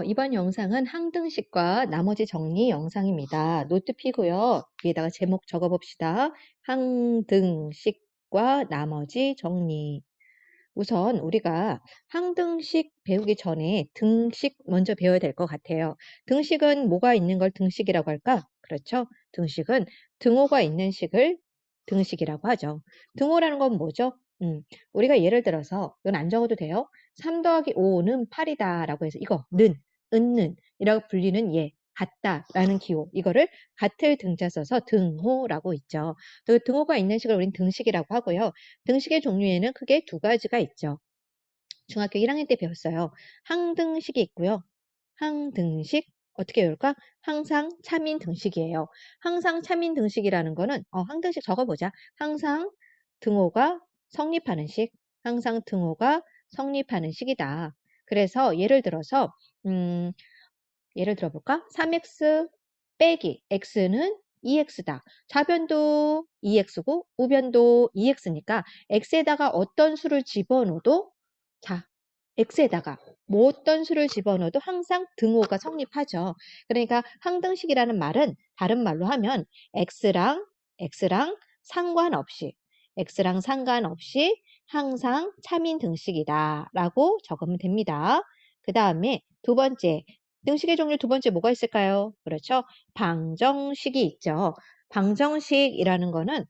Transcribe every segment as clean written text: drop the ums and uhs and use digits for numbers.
이번 영상은 항등식과 나머지 정리 영상입니다. 노트 피고요. 위에다가 제목 적어봅시다. 항등식과 나머지 정리. 우선 우리가 항등식 배우기 전에 등식 먼저 배워야 될 것 같아요. 등식은 뭐가 있는 걸 등식이라고 할까? 그렇죠? 등식은 등호가 있는 식을 등식이라고 하죠. 등호라는 건 뭐죠? 우리가 예를 들어서 이건 안 적어도 돼요. 3 더하기 5는 8이다 라고 해서 이거 은는 이라고 불리는 같다 라는 기호, 이거를 같을 등자 써서 등호라고 있죠. 그 등호가 있는 식을 우린 등식이라고 하고요. 등식의 종류에는 크게 두 가지가 있죠. 중학교 1학년 때 배웠어요. 항등식이 있고요. 항등식 어떻게 외울까? 항상 참인 등식이에요. 항상 참인 등식이라는 거는 항등식 적어보자. 항상 등호가 성립하는 식, 항상 등호가 성립하는 식이다. 그래서 예를 들어서 예를 들어볼까? 3x 빼기 x는 2x다. 좌변도 2x고 우변도 2x니까 x에다가 어떤 수를 집어넣어도 자, x에다가 뭐 어떤 수를 집어넣어도 항상 등호가 성립하죠. 그러니까 항등식이라는 말은 다른 말로 하면 x랑 상관없이 항상 참인 등식이다 라고 적으면 됩니다. 그 다음에 두 번째, 등식의 종류 두 번째 뭐가 있을까요? 그렇죠. 방정식이 있죠. 방정식이라는 거는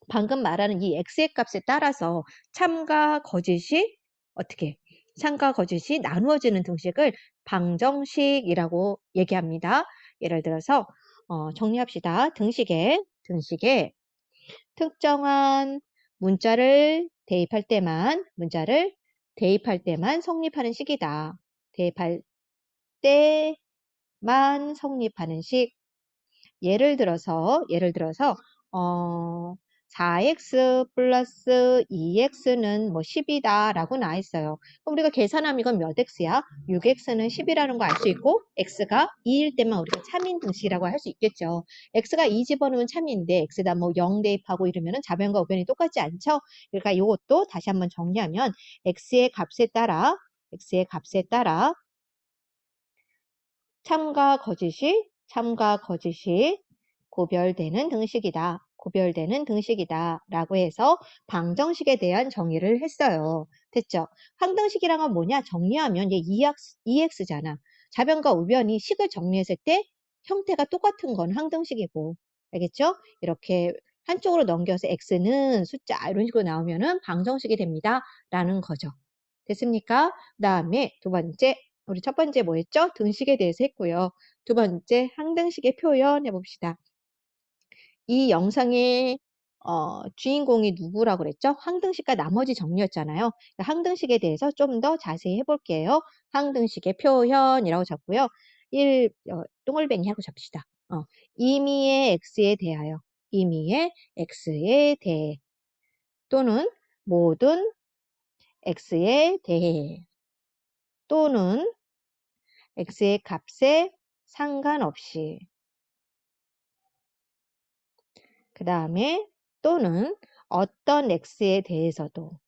방금 말하는 이 x의 값에 따라서 참과 거짓이 어떻게 참과 거짓이 나누어지는 등식을 방정식이라고 얘기합니다. 예를 들어서 정리합시다. 등식에 특정한 문자를 대입할 때만 성립하는 식이다. 대입할 때만 성립하는 식. 예를 들어서 4x 플러스 2x는 뭐 10이다 라고 나와 있어요. 그럼 우리가 계산하면 이건 몇 x야? 6x는 10이라는 거 알 수 있고 x가 2일 때만 우리가 참인 등식이라고 할 수 있겠죠. x가 2 집어넣으면 참인데 x에다 뭐 0 대입하고 이러면 좌변과 우변이 똑같지 않죠? 그러니까 이것도 다시 한번 정리하면 x의 값에 따라 참과 거짓이 구별되는 등식이다 라고 해서 방정식에 대한 정의를 했어요. 됐죠? 항등식이란 뭐냐? 정리하면 얘 2x잖아. 좌변과 우변이 식을 정리했을 때 형태가 똑같은 건 항등식이고, 알겠죠? 이렇게 한쪽으로 넘겨서 x는 숫자 이런 식으로 나오면은 방정식이 됩니다 라는 거죠. 됐습니까? 그 다음에 두 번째, 우리 첫 번째 뭐였죠? 등식에 대해서 했고요. 두 번째, 항등식의 표현 해봅시다. 이 영상의 주인공이 누구라고 그랬죠? 항등식과 나머지 정리였잖아요. 항등식에 대해서 좀 더 자세히 해볼게요. 항등식의 표현이라고 적고요. 똥을뱅이 하고 잡시다. 임의의 x에 대해 또는 모든 x에 대해 또는 x의 값에 상관없이 그 다음에 또는 어떤 x에 대해서도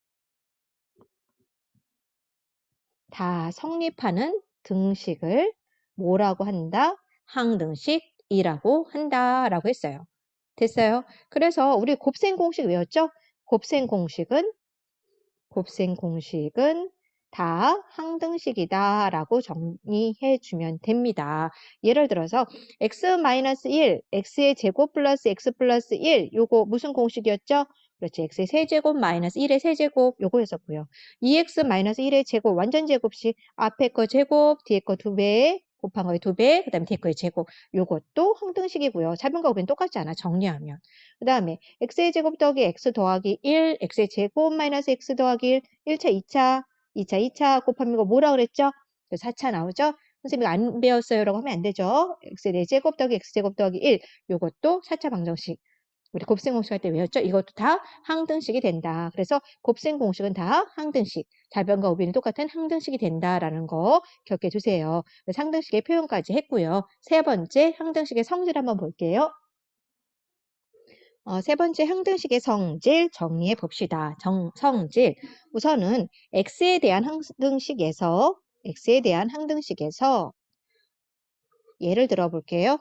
다 성립하는 등식을 뭐라고 한다? 항등식이라고 한다라고 했어요. 됐어요? 그래서 우리 곱셈 공식 외웠죠? 곱셈 공식은 다 항등식이다 라고 정리해 주면 됩니다. 예를 들어서 x-1, x의 제곱 플러스 x 플러스 1 요거 무슨 공식이었죠? 그렇지. x의 세제곱 마이너스 1의 세제곱 요거 했었고요. 2x-1의 제곱 완전 제곱식 앞에 거 제곱 뒤에 거 2배 곱한 거에 2배 그 다음에 뒤에 거의 제곱 요것도 항등식이고요. 좌변과 우변 똑같지 않아 정리하면. 그 다음에 x의 제곱 더하기 x 더하기 1 x의 제곱 마이너스 x 더하기 1 1차 2차 곱하면 이거 뭐라 그랬죠? 4차 나오죠? 선생님이 안 배웠어요 라고 하면 안 되죠. x의 4제곱 더하기 x제곱 더하기 1 요것도 4차 방정식 우리 곱셈 공식 할 때 외웠죠? 이것도 다 항등식이 된다. 그래서 곱셈 공식은 다 항등식, 좌변과 우변이 똑같은 항등식이 된다라는 거 기억해 주세요. 항등식의 표현까지 했고요. 세 번째 항등식의 성질 한번 볼게요. 세 번째 항등식의 성질 정리해 봅시다. 성질. 우선은 x에 대한 x에 대한 항등식에서 예를 들어 볼게요.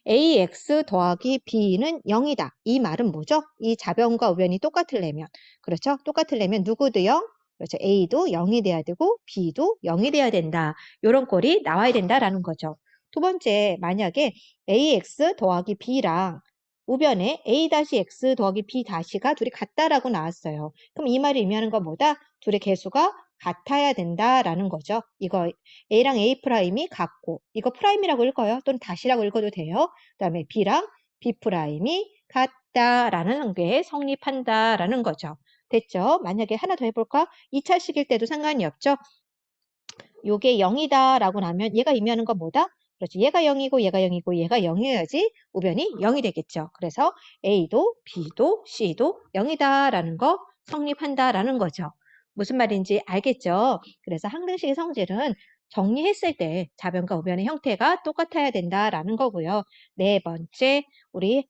ax 더하기 b는 0이다. 이 말은 뭐죠? 이 좌변과 우변이 똑같으려면, 그렇죠? 똑같으려면 누구도 0? 그렇죠. a도 0이 돼야 되고 b도 0이 돼야 된다. 이런 꼴이 나와야 된다라는 거죠. 두 번째, 만약에 ax 더하기 b랑 우변에 a-x 더하기 b-가 둘이 같다라고 나왔어요. 그럼 이 말이 의미하는 건 뭐다? 둘의 개수가 같아야 된다라는 거죠. 이거 A랑 A 프라임이 같고, 이거 프라임이라고 읽어요. 또는 다시라고 읽어도 돼요. 그 다음에 B랑 B 프라임이 같다라는 게 성립한다라는 거죠. 됐죠? 만약에 하나 더 해볼까? 2차식일 때도 상관이 없죠. 요게 0이다라고 나면 얘가 의미하는 건 뭐다? 그렇지. 얘가 0이고 얘가 0이고 얘가 0이어야지 우변이 0이 되겠죠. 그래서 A도 B도 C도 0이다라는 거 성립한다라는 거죠. 무슨 말인지 알겠죠? 그래서 항등식의 성질은 정리했을 때 좌변과 우변의 형태가 똑같아야 된다라는 거고요. 네 번째, 우리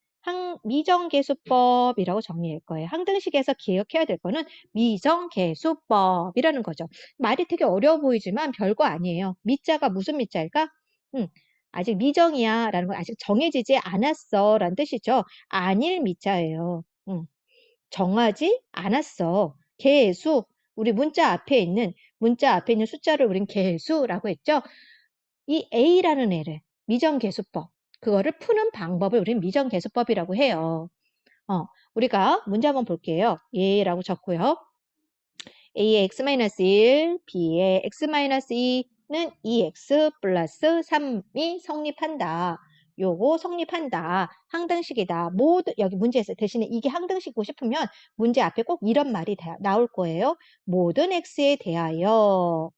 미정계수법이라고 정리할 거예요. 항등식에서 기억해야 될 거는 미정계수법이라는 거죠. 말이 되게 어려워 보이지만 별거 아니에요. 미자가 무슨 미자일까? 음, 아직 미정이야 라는 건 아직 정해지지 않았어 라는 뜻이죠. 아닐 미자예요. 정하지 않았어. 개수, 우리 문자 앞에 있는 숫자를 우린 개수라고 했죠. 이 A라는 애를 미정계수법, 그거를 푸는 방법을 우린 미정계수법이라고 해요. 우리가 문제 한번 볼게요. 예라고 적고요. A의 x-1, B의 x-2는 2x 플러스 3이 성립한다. 요거 성립한다. 항등식이다. 여기 문제에서 대신에 이게 항등식이고 싶으면 문제 앞에 꼭 이런 말이 나올 거예요. 모든 x에 대하여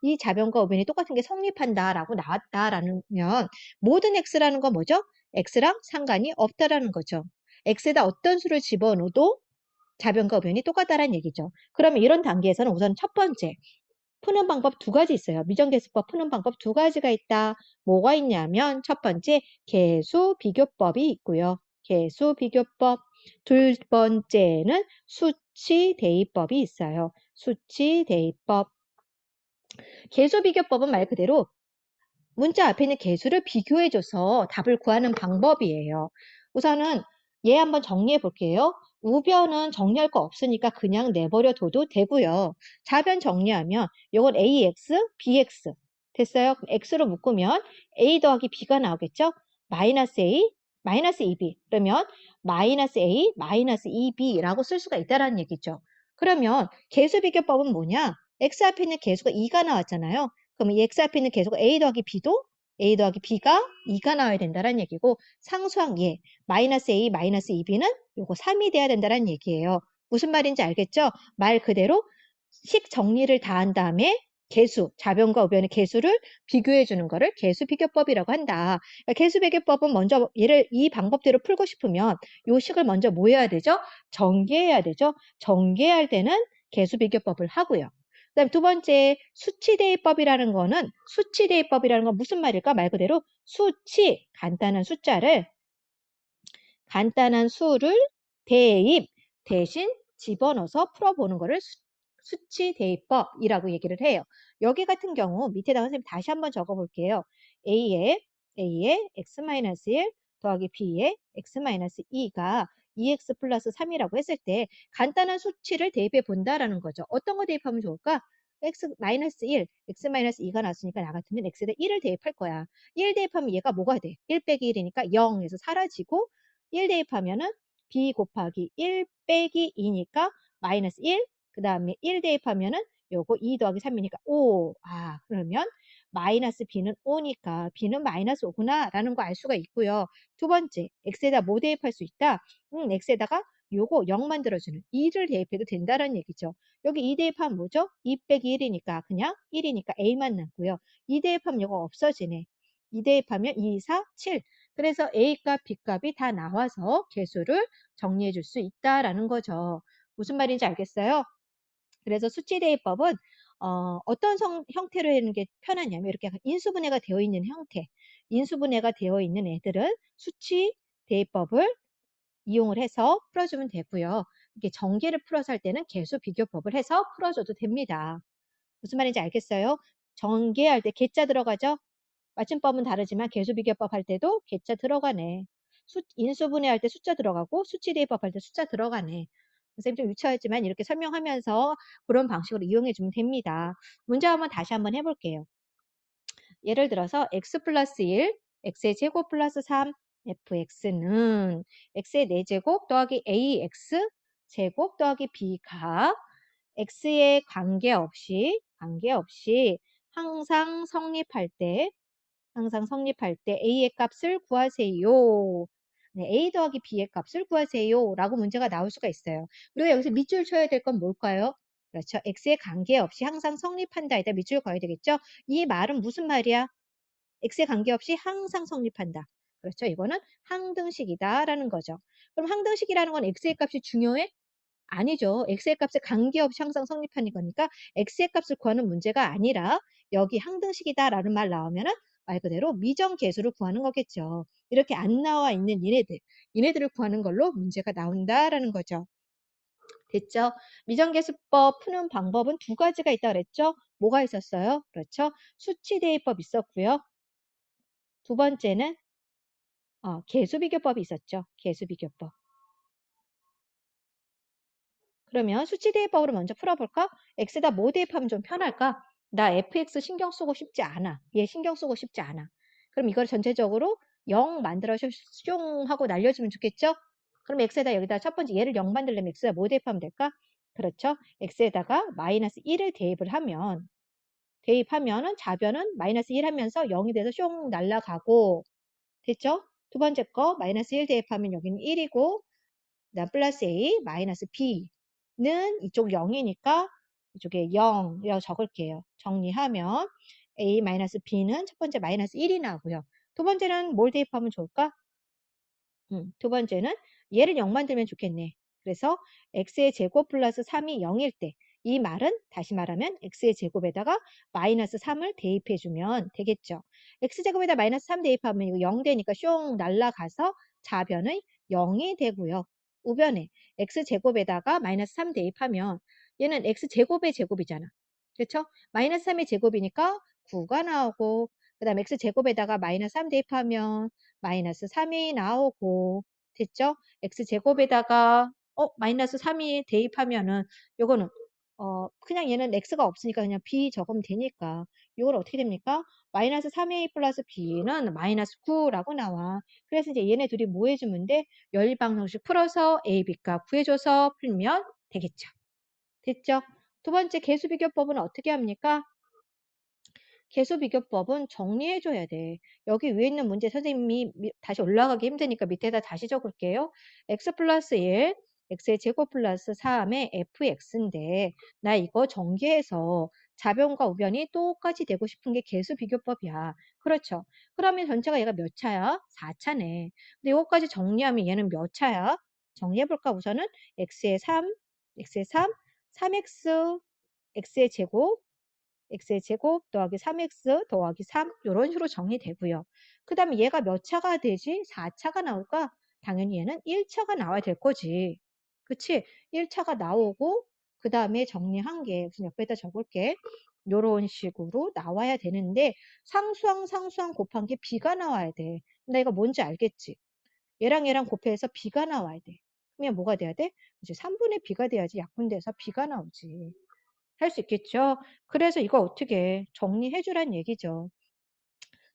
이 좌변과 우변이 똑같은 게 성립한다라고 나왔다라면 모든 x라는 건 뭐죠? x랑 상관이 없다라는 거죠. x에다 어떤 수를 집어넣어도 좌변과 우변이 똑같다라는 얘기죠. 그러면 이런 단계에서는 우선 첫 번째, 푸는 방법 두 가지 있어요. 미정계수법 푸는 방법 두 가지가 있다. 뭐가 있냐면 첫 번째, 계수비교법이 있고요. 계수비교법. 두 번째는 수치대입법이 있어요. 수치대입법. 계수비교법은 말 그대로 문자 앞에 있는 개수를 비교해줘서 답을 구하는 방법이에요. 우선은 얘 한번 정리해 볼게요. 우변은 정리할 거 없으니까 그냥 내버려 둬도 되고요. 좌변 정리하면 이건 AX, BX 됐어요? 그럼 X로 묶으면 A 더하기 B가 나오겠죠? 마이너스 A, 마이너스 2B 그러면 마이너스 A, 마이너스 2B라고 쓸 수가 있다는 얘기죠. 그러면 개수비교법은 뭐냐? X 앞에 있는 개수가 2가 나왔잖아요. 그럼 이 x 앞에 있는 계속 a 더하기 b도 a 더하기 b가 2가 나와야 된다는 얘기고 상수항 예 마이너스 a 마이너스 2b는 요거 3이 돼야 된다는 얘기예요. 무슨 말인지 알겠죠? 말 그대로 식 정리를 다 한 다음에 좌변과 우변의 개수를 비교해 주는 거를 개수비교법이라고 한다. 그러니까 개수비교법은 먼저 이 방법대로 풀고 싶으면 요 식을 먼저 뭐 해야 되죠? 전개해야 되죠. 전개할 때는 개수비교법을 하고요. 그다음 두 번째 수치대입법이라는 건 무슨 말일까? 말 그대로 간단한 수를 대입 대신 집어넣어서 풀어보는 거를 수치대입법이라고 얘기를 해요. 여기 같은 경우 밑에다가 선생님 다시 한번 적어볼게요. A의 x-1 더하기 B의 x-2가 2x 플러스 3이라고 했을 때 간단한 수치를 대입해 본다라는 거죠. 어떤 거 대입하면 좋을까? x-1, x-2가 나왔으니까 나 같으면 x에다 1을 대입할 거야. 1 대입하면 얘가 뭐가 돼? 1 빼기 1이니까 0에서 사라지고 1 대입하면은 b 곱하기 1 빼기 2니까 마이너스 1, 그 다음에 1 대입하면은 요거 2 더하기 3이니까 5. 그러면 마이너스 b는 5니까 b는 마이너스 5구나 라는 거 알 수가 있고요. 두 번째, x에다 뭐 대입할 수 있다? x에다가 요거 0 만들어주는 2를 대입해도 된다는 얘기죠. 여기 2 대입하면 뭐죠? 2 빼기 1이니까 그냥 1이니까 a만 남고요. 2 대입하면 요거 없어지네. 2 대입하면 2, 4, 7. 그래서 A값, B값이 다 나와서 개수를 정리해 줄 수 있다라는 거죠. 무슨 말인지 알겠어요? 그래서 수치대입법은 어떤 형태로 하는 게 편하냐면 이렇게 인수분해가 되어 있는 형태. 인수분해가 되어 있는 애들은 수치대입법을 이용을 해서 풀어주면 되고요. 이게 전개를 풀어서 할 때는 개수비교법을 해서 풀어줘도 됩니다. 무슨 말인지 알겠어요? 전개할 때 개자 들어가죠? 맞춤법은 다르지만 계수비교법 할 때도 개자 들어가네. 인수분해 할 때 숫자 들어가고 수치대입법 할 때 숫자 들어가네. 선생님 좀 유치하지만 이렇게 설명하면서 그런 방식으로 이용해 주면 됩니다. 문제 다시 한번 해볼게요. 예를 들어서 x 플러스 1, x의 제곱 플러스 3, fx는 x의 4제곱 더하기 ax 제곱 더하기 b가 x에 관계없이 항상 성립할 때 a의 값을 구하세요. 네, a 더하기 b의 값을 구하세요. 라고 문제가 나올 수가 있어요. 우리가 여기서 밑줄 쳐야 될 건 뭘까요? 그렇죠. x에 관계없이 항상 성립한다. 이다 밑줄 그어야 되겠죠? 이 말은 무슨 말이야? x에 관계없이 항상 성립한다. 그렇죠. 이거는 항등식이다라는 거죠. 그럼 항등식이라는 건 x의 값이 중요해? 아니죠. x의 값에 관계없이 항상 성립하는 거니까 x의 값을 구하는 문제가 아니라 여기 항등식이다라는 말 나오면은 말 그대로 미정계수를 구하는 거겠죠. 이렇게 안 나와 있는 얘네들을 구하는 걸로 문제가 나온다라는 거죠. 됐죠? 미정계수법 푸는 방법은 두 가지가 있다 그랬죠? 뭐가 있었어요? 그렇죠? 수치대입법 있었고요. 두 번째는 계수비교법이 있었죠. 계수비교법. 그러면 수치 대입법으로 먼저 풀어볼까? x에다 뭐 대입하면 좀 편할까? 나 fx 신경 쓰고 싶지 않아. 얘 신경 쓰고 싶지 않아. 그럼 이걸 전체적으로 0 만들어 숑 하고 날려주면 좋겠죠? 그럼 x에다 여기다 첫 번째 얘를 0 만들려면 x에다 뭐 대입하면 될까? 그렇죠. x에다가 마이너스 1을 대입하면은 좌변은 마이너스 1 하면서 0이 돼서 숑 날라가고 됐죠? 두 번째 거 마이너스 1 대입하면 여기는 1이고 그다음 플러스 A 마이너스 B는 이쪽 0이니까 이쪽에 0 이라고 적을게요. 정리하면 A 마이너스 B는 첫 번째 마이너스 1이 나오고요. 두 번째는 뭘 대입하면 좋을까? 두 번째는 얘를 0 만들면 좋겠네. 그래서 x의 제곱 플러스 3이 0일 때 이 말은 다시 말하면 x의 제곱에다가 마이너스 3을 대입해주면 되겠죠. x제곱에다 마이너스 3 대입하면 이거 0 되니까 숑 날라가서 좌변의 0이 되고요. 우변에 x제곱에다가 마이너스 3 대입하면 얘는 x제곱의 제곱이잖아. 그렇죠? 마이너스 3의 제곱이니까 9가 나오고 그 다음에 x제곱에다가 마이너스 3 대입하면 마이너스 3이 나오고 됐죠? x제곱에다가 마이너스 3이 대입하면은 요거는 그냥 얘는 x가 없으니까 그냥 b 적으면 되니까 요걸 어떻게 됩니까? 마이너스 3a 플러스 b는 마이너스 9라고 나와. 그래서 이제 얘네 둘이 뭐 해주면 돼? 연립방정식 풀어서 a, b 값 구해줘서 풀면 되겠죠. 됐죠? 두 번째 계수비교법은 어떻게 합니까? 계수비교법은 정리해줘야 돼. 여기 위에 있는 문제 선생님이 다시 올라가기 힘드니까 밑에다 다시 적을게요. x 플러스 1, x의 제곱 플러스 3의 fx인데 나 이거 전개해서 좌변과 우변이 똑같이 되고 싶은 게 계수비교법이야. 그렇죠. 그러면 전체가 얘가 몇 차야? 4차네. 근데 이거까지 정리하면 얘는 몇 차야? 정리해볼까? 우선은 x의 3, 3x, x의 제곱, x의 제곱 더하기 3x 더하기 3 이런 식으로 정리되고요. 그 다음에 얘가 몇 차가 되지? 4차가 나올까? 당연히 얘는 1차가 나와야 될 거지. 그치? 1차가 나오고 그 다음에 정리한 게 우선 옆에다 적을게. 요런 식으로 나와야 되는데 상수항 곱한 게 b가 나와야 돼. 나 이거 뭔지 알겠지? 얘랑 곱해서 b가 나와야 돼. 그러면 뭐가 돼야 돼? 이제 3분의 b가 돼야지 약분돼서 b가 나오지. 할 수 있겠죠? 그래서 이거 어떻게 정리해 주란 얘기죠.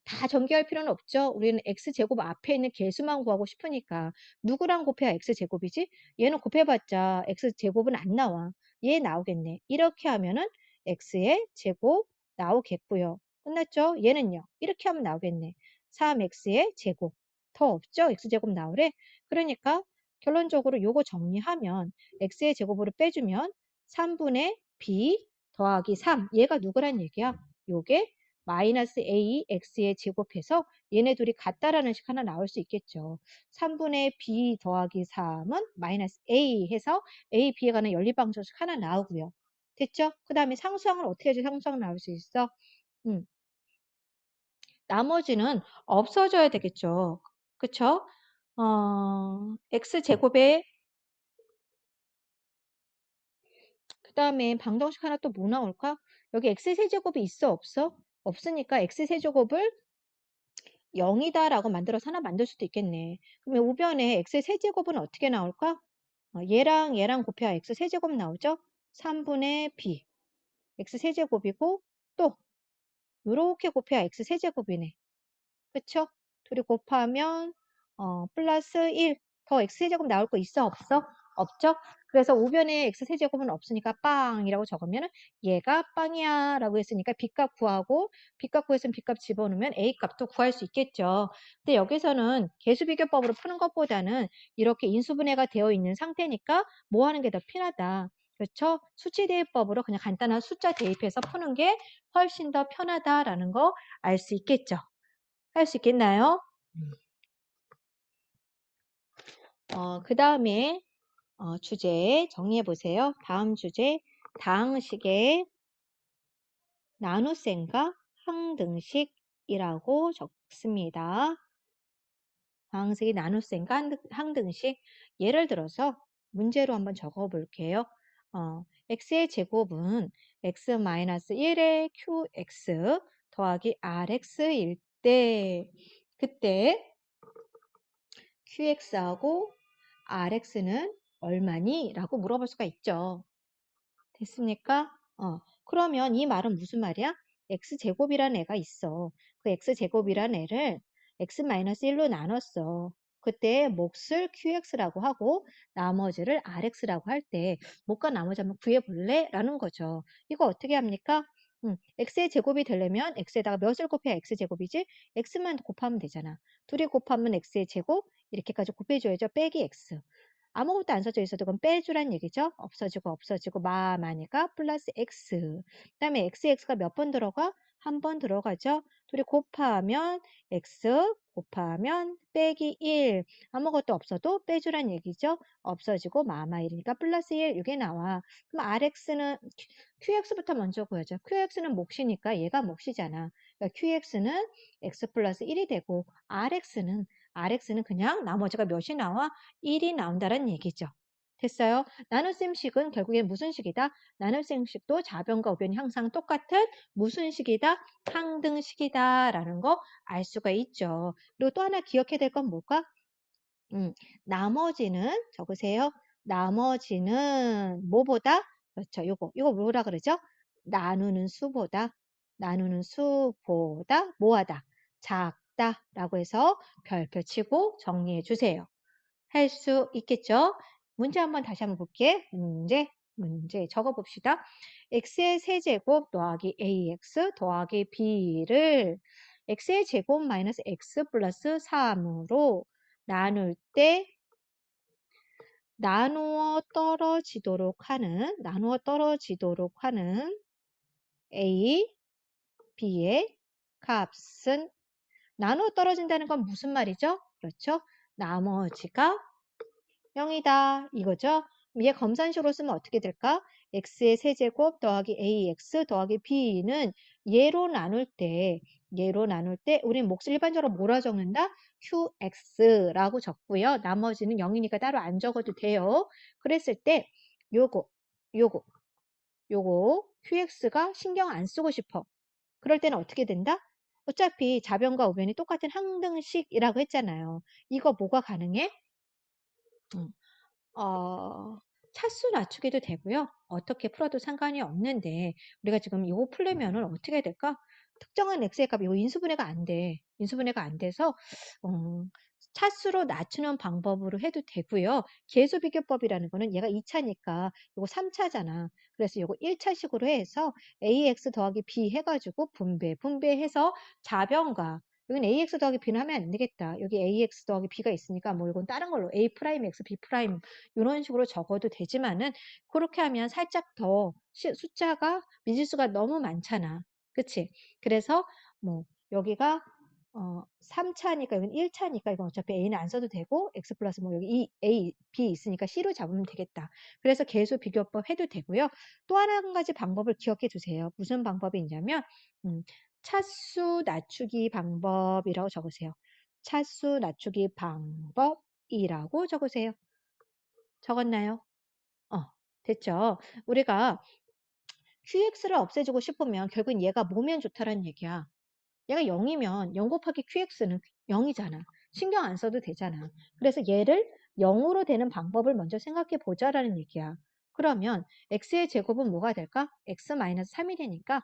다 전개할 필요는 없죠. 우리는 x제곱 앞에 있는 개수만 구하고 싶으니까 누구랑 곱해야 x제곱이지? 얘는 곱해봤자 x제곱은 안 나와. 얘 나오겠네. 이렇게 하면은 x의 제곱 나오겠고요. 끝났죠? 얘는요. 이렇게 하면 나오겠네. 3x의 제곱. 더 없죠? x제곱 나오래. 그러니까 결론적으로 요거 정리하면 x의 제곱으로 빼주면 3분의 b 더하기 3. 얘가 누구란 얘기야? 요게 마이너스 a x에 제곱해서 얘네 둘이 같다라는 식 하나 나올 수 있겠죠. 3분의 b 더하기 3은 마이너스 a 해서 a, b에 관한 연립방정식 하나 나오고요. 됐죠? 그 다음에 상수항을 어떻게 해서 상수항 나올 수 있어? 음, 나머지는 없어져야 되겠죠. 그쵸? x제곱에 그 다음에 방정식 하나 또 뭐 나올까? 여기 x 세제곱이 있어 없어? 없으니까 x 세제곱을 0이다라고 만들어서 하나 만들 수도 있겠네. 그러면 우변에 x 세제곱은 어떻게 나올까? 얘랑 얘랑 곱해야 x 세제곱 나오죠? 3분의 b x 세제곱이고 또 요렇게 곱해야 x 세제곱이네. 그쵸? 둘이 곱하면 플러스 1. 더 x세제곱 나올 거 있어 없어? 없죠? 그래서 우변에 x세제곱은 없으니까 빵이라고 적으면 얘가 빵이야 라고 했으니까 b값 구하고 b값 구했으면 b값 집어넣으면 a값도 구할 수 있겠죠. 근데 여기서는 계수비교법으로 푸는 것보다는 이렇게 인수분해가 되어 있는 상태니까 뭐 하는 게 더 편하다. 그렇죠? 수치 대입법으로 그냥 간단한 숫자 대입해서 푸는 게 훨씬 더 편하다라는 거 알 수 있겠죠. 할 수 있겠나요? 그 다음에 주제 정리해 보세요. 다음 주제 다항식의 나눗셈과 항등식이라고 적습니다. 다항식의 나눗셈과 항등식 예를 들어서 문제로 한번 적어 볼게요. x의 제곱은 x-1의 qx 더하기 rx일 때 그때 qx하고 rx는 얼마니? 라고 물어볼 수가 있죠. 됐습니까? 그러면 이 말은 무슨 말이야? x제곱이라는 애가 있어. 그 x제곱이라는 애를 x-1로 나눴어. 그때 몫을 qx라고 하고 나머지를 rx라고 할 때 몫과 나머지 한번 구해볼래? 라는 거죠. 이거 어떻게 합니까? x의 제곱이 되려면 x에다가 몇을 곱해야 x제곱이지? x만 곱하면 되잖아. 둘이 곱하면 x의 제곱 이렇게까지 곱해줘야죠. 빼기 x. 아무것도 안 써져 있어도 그건 빼주란 얘기죠. 없어지고 없어지고 마니까 플러스 x. 그다음에 x가 몇 번 들어가? 한 번 들어가죠. 둘이 곱하면 x 곱하면 빼기 1. 아무것도 없어도 빼주란 얘기죠. 없어지고 마마 1이니까 플러스 1 이게 나와. 그럼 rx는 qx부터 먼저 구하죠. qx는 몫이니까 얘가 몫이잖아. 그러니까 qx는 x 플러스 1이 되고 rx는 그냥 나머지가 몇이 나와? 1이 나온다는 얘기죠. 됐어요? 나눗셈식은 결국엔 무슨 식이다? 나눗셈식도 좌변과 우변이 항상 똑같은 무슨 식이다? 항등식이다 라는 거 알 수가 있죠. 그리고 또 하나 기억해야 될 건 뭘까? 나머지는 적으세요. 나머지는 뭐보다? 그렇죠. 요거 뭐라 그러죠? 나누는 수보다 뭐하다? 작다 라고 해서 별표 치고 정리해 주세요. 할 수 있겠죠? 문제 한번 다시 한번 볼게. 문제 적어봅시다. x의 세제곱 더하기 ax 더하기 b를 x의 제곱 마이너스 x 플러스 3으로 나눌 때 나누어 떨어지도록 하는 a, b의 값은 나누어 떨어진다는 건 무슨 말이죠? 그렇죠? 나머지가 0이다 이거죠. 얘 검산식으로 쓰면 어떻게 될까? x의 세제곱 더하기 ax 더하기 b는 얘로 나눌 때 우린 몫을 일반적으로 뭐라 적는다? qx라고 적고요. 나머지는 0이니까 따로 안 적어도 돼요. 그랬을 때 요거 요거 요거 qx가 신경 안 쓰고 싶어. 그럴 때는 어떻게 된다? 어차피 좌변과 우변이 똑같은 항등식이라고 했잖아요. 이거 뭐가 가능해? 음. 어, 차수 낮추기도 되고요. 어떻게 풀어도 상관이 없는데 우리가 지금 이거 풀려면은 어떻게 해야 될까? 특정한 x의 값이 이거 인수분해가 안 돼. 인수분해가 안 돼서 어, 차수로 낮추는 방법으로 해도 되고요. 계수비교법이라는 거는 얘가 2차니까 이거 3차잖아. 그래서 이거 1차식으로 해서 ax 더하기 b 해가지고 분배해서 좌변과 여기는 ax 더하기 b는 하면 안 되겠다. 여기 ax 더하기 b가 있으니까 뭐 이건 다른 걸로 a 프라임 x b 프라임 이런 식으로 적어도 되지만은 그렇게 하면 살짝 더 숫자가 미지수가 너무 많잖아. 그치? 그래서 뭐 여기가 3차니까 여기는 1차니까 이건 어차피 a는 안 써도 되고 x 플러스 뭐 여기 a, b 있으니까 c로 잡으면 되겠다. 그래서 계수 비교법 해도 되고요. 또 한 가지 방법을 기억해 두세요. 무슨 방법이 있냐면 차수 낮추기 방법이라고 적으세요. 차수 낮추기 방법이라고 적으세요. 적었나요? 됐죠. 우리가 QX를 없애주고 싶으면 결국은 얘가 뭐면 좋다라는 얘기야. 얘가 0이면 0 곱하기 QX는 0이잖아. 신경 안 써도 되잖아. 그래서 얘를 0으로 되는 방법을 먼저 생각해 보자라는 얘기야. 그러면 x의 제곱은 뭐가 될까? x-3이 되니까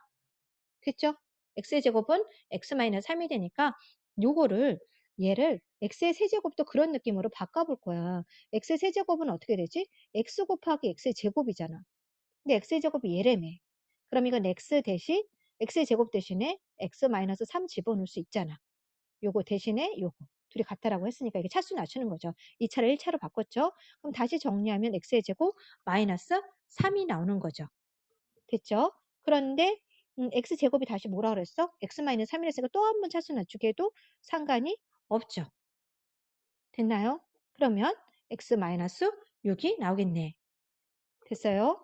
됐죠? x의 제곱은 x-3이 되니까 요거를 얘를 x의 세제곱도 그런 느낌으로 바꿔볼 거야. x의 세제곱은 어떻게 되지? x 곱하기 x의 제곱이잖아. 근데 x의 제곱이 얘라며. 그럼 이건 x 대신 x의 제곱 대신에 x-3 집어넣을 수 있잖아. 요거 대신에 요거. 둘이 같다라고 했으니까 이게 차수 낮추는 거죠. 2차를 1차로 바꿨죠. 그럼 다시 정리하면 x의 제곱 마이너스 3이 나오는 거죠. 됐죠? 그런데 x제곱이 다시 뭐라 그랬어? x-3이랬으니까 또 한 번 차수 낮추게 해도 상관이 없죠. 됐나요? 그러면 x-6이 나오겠네. 됐어요?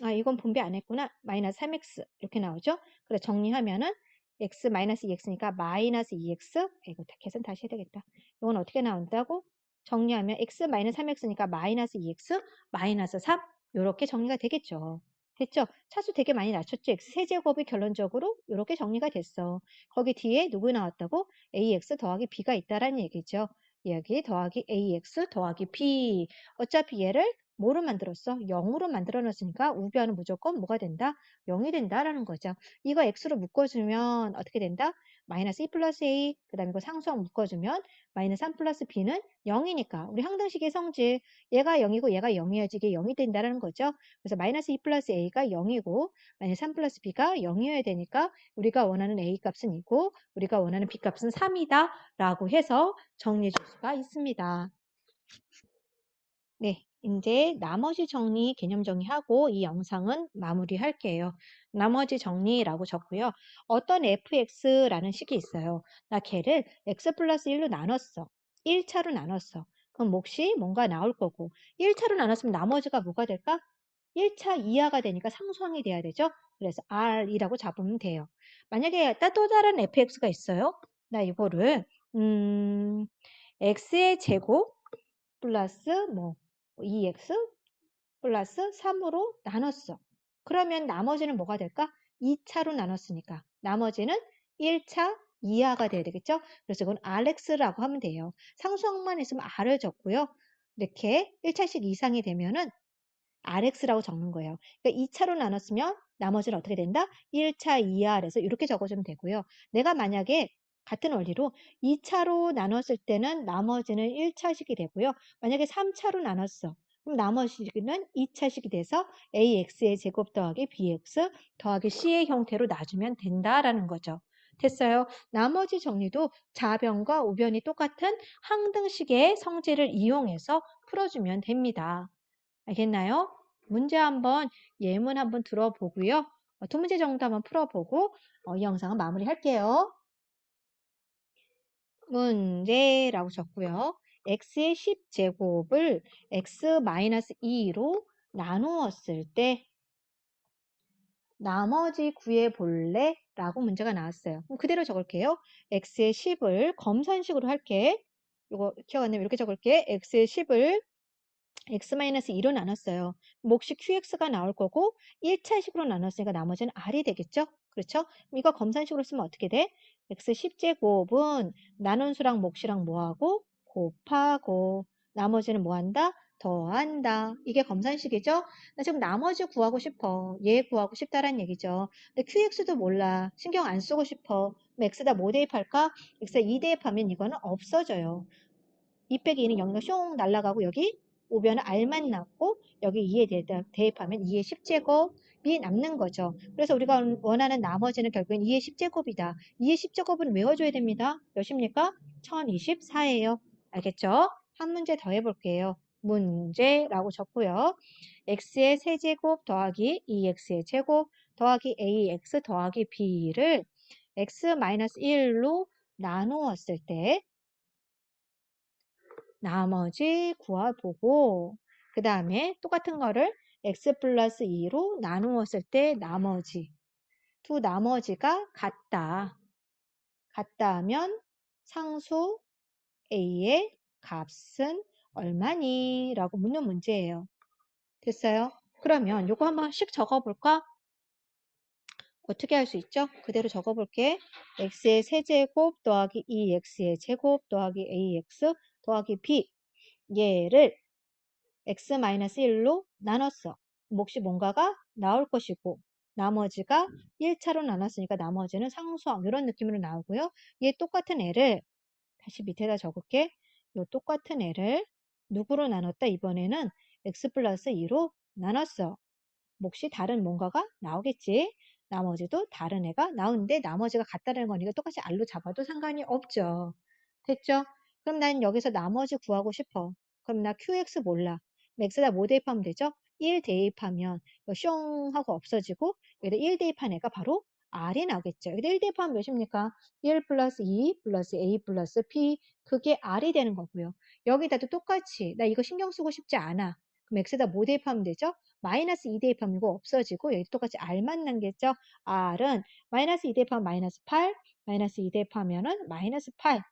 아, 이건 분배 안 했구나. 마이너스 3x 이렇게 나오죠? 그래 정리하면은 x 마이너스 2x니까 마이너스 2x 이거 계산 다시 해야 되겠다. 이건 어떻게 나온다고? 정리하면 x 마이너스 3x니까 마이너스 2x 마이너스 3 이렇게 정리가 되겠죠. 됐죠? 차수 되게 많이 낮췄죠? x 세제곱이 결론적으로 이렇게 정리가 됐어. 거기 뒤에 누구 나왔다고? ax 더하기 b가 있다라는 얘기죠. 여기 더하기 ax 더하기 b. 어차피 얘를 뭐로 만들었어? 0으로 만들어 놨으니까 우변은 무조건 뭐가 된다? 0이 된다라는 거죠. 이거 x로 묶어주면 어떻게 된다? 마이너스 2 플러스 a, 그 다음에 이거 상수항 묶어주면 마이너스 3 플러스 b는 0이니까 우리 항등식의 성질 얘가 0이고 얘가 0이어야지 이게 0이 된다라는 거죠. 그래서 마이너스 2 플러스 a가 0이고 마이너스 3 플러스 b가 0이어야 되니까 우리가 원하는 a 값은 2고 우리가 원하는 b 값은 3이다 라고 해서 정리해 줄 수가 있습니다. 네, 이제 나머지 정리, 개념 정리하고 이 영상은 마무리할게요. 나머지 정리라고 적고요. 어떤 fx라는 식이 있어요. 나 걔를 x 플러스 1로 나눴어. 1차로 나눴어. 그럼 몫이 뭔가 나올 거고 1차로 나눴으면 나머지가 뭐가 될까? 1차 이하가 되니까 상수항이 돼야 되죠. 그래서 R이라고 잡으면 돼요. 만약에 또 다른 fx가 있어요. 나 이거를 x의 제곱 플러스 뭐 2x 플러스 3으로 나눴어. 그러면 나머지는 뭐가 될까? 2차로 나눴으니까 나머지는 1차 이하가 돼야 되겠죠? 그래서 이건 rx라고 하면 돼요. 상수항만 있으면 r을 적고요. 이렇게 1차씩 이상이 되면은 rx라고 적는 거예요. 그러니까 2차로 나눴으면 나머지는 어떻게 된다? 1차 이하래서 이렇게 적어주면 되고요. 내가 만약에 같은 원리로 2차로 나눴을 때는 나머지는 1차식이 되고요. 만약에 3차로 나눴어. 그럼 나머지는 2차식이 돼서 ax의 제곱 더하기 bx 더하기 c의 형태로 놔주면 된다라는 거죠. 됐어요. 나머지 정리도 좌변과 우변이 똑같은 항등식의 성질을 이용해서 풀어주면 됩니다. 알겠나요? 문제 한번 예문 한번 들어보고요. 두 문제 정도 한번 풀어보고 이 영상은 마무리할게요. 문제라고 적고요. x의 10제곱을 x-2로 나누었을 때 나머지 구해볼래? 라고 문제가 나왔어요. 그럼 그대로 적을게요. x의 10을 검산식으로 할게. 이거 기억 안 나면 이렇게 적을게. x의 10을 x-2로 나눴어요. 몫이 qx가 나올 거고 1차식으로 나눴으니까 나머지는 r이 되겠죠? 그렇죠? 이거 검산식으로 쓰면 어떻게 돼? x 10제곱은 나눈 수랑 몫이랑 뭐하고? 곱하고 나머지는 뭐한다? 더한다. 이게 검산식이죠? 나 지금 나머지 구하고 싶어. 얘 구하고 싶다라는 얘기죠. 근데 qx도 몰라. 신경 안 쓰고 싶어. 그럼 x다 뭐 대입할까? x에 2 대입하면 이거는 없어져요. 2 빼기 2는 0이가 숑 날아가고 여기 오변은 r만 남고 여기 2에 대입하면 2의 10제곱이 남는 거죠. 그래서 우리가 원하는 나머지는 결국엔 2의 10제곱이다. 2의 10제곱은 외워줘야 됩니다. 몇입니까? 1024예요. 알겠죠? 한 문제 더 해볼게요. 문제라고 적고요. x의 세제곱 더하기 2x의 제곱 더하기 ax 더하기 b를 x-1로 나누었을 때 나머지 구해보고 그 다음에 똑같은 거를 x 플러스 2로 나누었을 때 나머지 두 나머지가 같다. 같다 하면 상수 a의 값은 얼마니? 라고 묻는 문제예요. 됐어요? 그러면 요거 한번씩 적어볼까? 어떻게 할 수 있죠? 그대로 적어볼게. x의 세제곱 더하기 2x의 제곱 더하기 ax 더하기 b 얘를 x-1로 나눴어. 몫이 뭔가가 나올 것이고 나머지가 1차로 나눴으니까 나머지는 상수항 이런 느낌으로 나오고요. 얘 똑같은 애를 다시 밑에다 적을게. 요 똑같은 애를 누구로 나눴다? 이번에는 x 플러스 2로 나눴어. 몫이 다른 뭔가가 나오겠지. 나머지도 다른 애가 나오는데 나머지가 같다는 거니까 똑같이 R로 잡아도 상관이 없죠. 됐죠? 그럼 난 여기서 나머지 구하고 싶어. 그럼 나 QX 몰라. 맥스다 뭐 대입하면 되죠? 1 대입하면 이거 숑 하고 없어지고 여기다 1 대입한 애가 바로 R이 나오겠죠. 여기다 1 대입하면 몇입니까? 1 플러스 2 플러스 A 플러스 P 그게 R이 되는 거고요. 여기다도 똑같이 나 이거 신경 쓰고 싶지 않아. 그럼 X에다 뭐 대입하면 되죠? 마이너스 2 대입하면 이거 없어지고 여기 똑같이 R만 남겠죠? R은 마이너스 2 대입하면 마이너스 8, 마이너스 2 대입하면은 마이너스 8.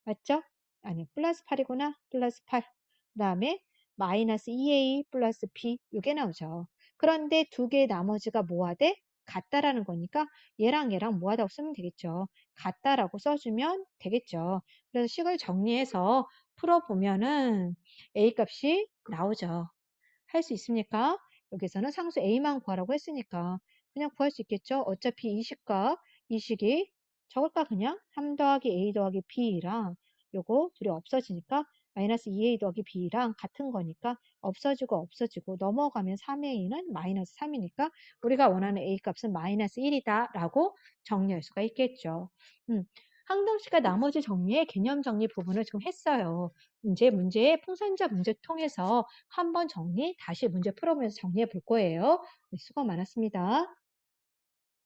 맞죠? 아니, 플러스 8이구나. 플러스 8. 그 다음에 마이너스 2a 플러스 b 이게 나오죠. 그런데 두 개의 나머지가 뭐하대? 같다라는 거니까 얘랑 뭐하다고 쓰면 되겠죠. 같다라고 써주면 되겠죠. 그래서 식을 정리해서 풀어보면은 a 값이 나오죠. 할 수 있습니까? 여기서는 상수 A만 구하라고 했으니까 그냥 구할 수 있겠죠? 어차피 이 식이 적을까 그냥? 3 더하기 A 더하기 B랑 요거 둘이 없어지니까 마이너스 2A 더하기 B랑 같은 거니까 없어지고 넘어가면 3A는 마이너스 3이니까 우리가 원하는 A 값은 마이너스 1이다 라고 정리할 수가 있겠죠. 항등식과 나머지 정리의 개념 정리 부분을 지금 했어요. 이제 문제의 풍선자 문제 통해서 한번 다시 문제 풀어보면서 정리해 볼 거예요. 네, 수고 많았습니다.